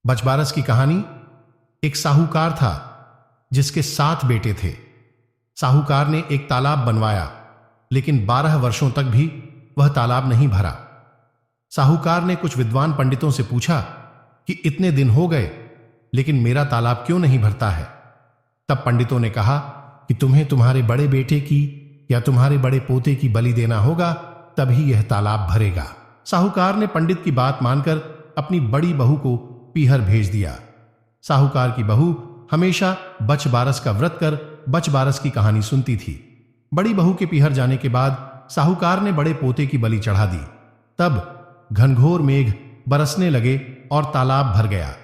बचबारस की कहानी। एक साहूकार था जिसके 7 बेटे थे। साहूकार ने एक तालाब बनवाया, लेकिन 12 वर्षों तक भी वह तालाब नहीं भरा। साहूकार ने कुछ विद्वान पंडितों से पूछा कि इतने दिन हो गए लेकिन मेरा तालाब क्यों नहीं भरता है। तब पंडितों ने कहा कि तुम्हें तुम्हारे बड़े बेटे की या तुम्हारे बड़े पोते की बलि देना होगा, तभी यह तालाब भरेगा। साहूकार ने पंडित की बात मानकर अपनी बड़ी बहू को पीहर भेज दिया। साहूकार की बहू हमेशा बचबारस का व्रत कर बचबारस की कहानी सुनती थी। बड़ी बहू के पीहर जाने के बाद साहूकार ने बड़े पोते की बलि चढ़ा दी। तब घनघोर मेघ बरसने लगे और तालाब भर गया।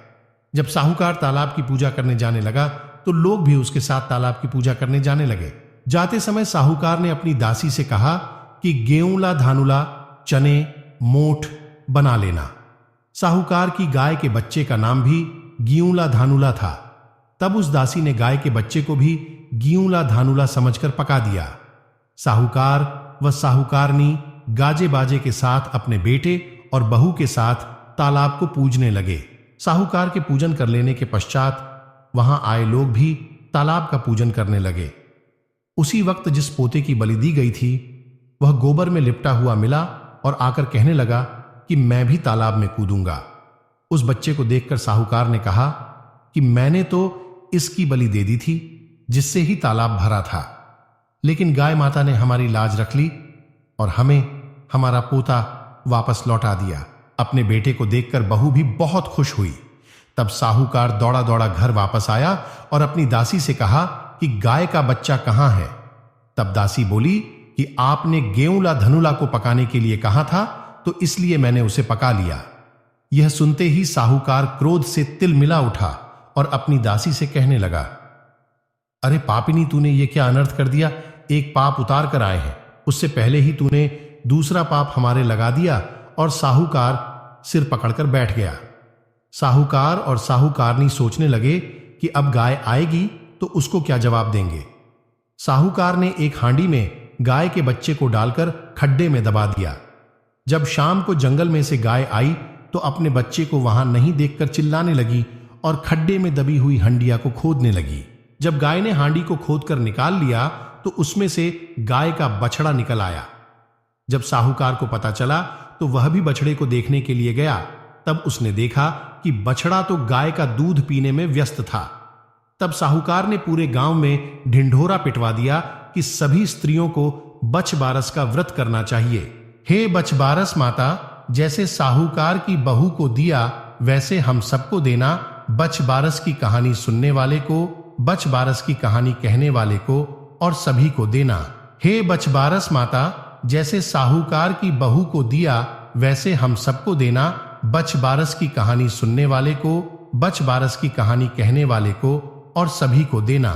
जब साहूकार तालाब की पूजा करने जाने लगा तो लोग भी उसके साथ तालाब की पूजा करने जाने लगे। जाते समय साहूकार ने अपनी दासी से कहा कि गेऊला धानुला चने मोठ बना लेना। साहूकार की गाय के बच्चे का नाम भी गेऊला धानुला था। तब उस दासी ने गाय के बच्चे को भी गेऊला धानुला समझकर पका दिया। साहूकार व साहूकारनी गाजे बाजे के साथ अपने बेटे और बहू के साथ तालाब को पूजने लगे। साहूकार के पूजन कर लेने के पश्चात वहां आए लोग भी तालाब का पूजन करने लगे। उसी वक्त जिस पोते की बलि दी गई थी वह गोबर में लिपटा हुआ मिला और आकर कहने लगा कि मैं भी तालाब में कूदूंगा। उस बच्चे को देखकर साहूकार ने कहा कि मैंने तो इसकी बलि दे दी थी जिससे ही तालाब भरा था, लेकिन गाय माता ने हमारी लाज रख ली और हमें हमारा पोता वापस लौटा दिया। अपने बेटे को देखकर बहू भी बहुत खुश हुई। तब साहूकार दौड़ा दौड़ा घर वापस आया और अपनी दासी से कहा कि गाय का बच्चा कहां है। तब दासी बोली कि आपने गेऊला धनुला को पकाने के लिए कहा था, तो इसलिए मैंने उसे पका लिया। यह सुनते ही साहूकार क्रोध से तिलमिला उठा और अपनी दासी से कहने लगा, अरे पापिनी, तूने ये क्या अनर्थ कर दिया। एक पाप उतार कर आए हैं, उससे पहले ही तूने दूसरा पाप हमारे लगा दिया। और साहूकार सिर पकड़कर बैठ गया। साहूकार और साहूकारनी सोचने लगे कि अब गाय आएगी तो उसको क्या जवाब देंगे। साहूकार ने एक हांडी में गाय के बच्चे को डालकर खड्डे में दबा दिया। जब शाम को जंगल में से गाय आई तो अपने बच्चे को वहां नहीं देखकर चिल्लाने लगी और खड्डे में दबी हुई हंडिया को खोदने लगी। जब गाय ने हांडी को खोदकर निकाल लिया तो उसमें से गाय का बछड़ा निकल आया। जब साहूकार को पता चला तो वह भी बछड़े को देखने के लिए गया। तब उसने देखा कि बछड़ा तो गाय का दूध पीने में व्यस्त था। तब साहूकार ने पूरे गांव में ढिंढोरा पिटवा दिया कि सभी स्त्रियों को बचबारस का व्रत करना चाहिए। हे बचबारस माता, जैसे साहूकार की बहू को दिया वैसे हम सबको देना। बचबारस की कहानी सुनने वाले को, बचबारस की कहानी कहने वाले को और सभी को देना। हे बचबारस माता, जैसे साहूकार की बहू को दिया वैसे हम सबको देना। बचबारस की कहानी सुनने वाले को, बचबारस की कहानी कहने वाले को और सभी को देना।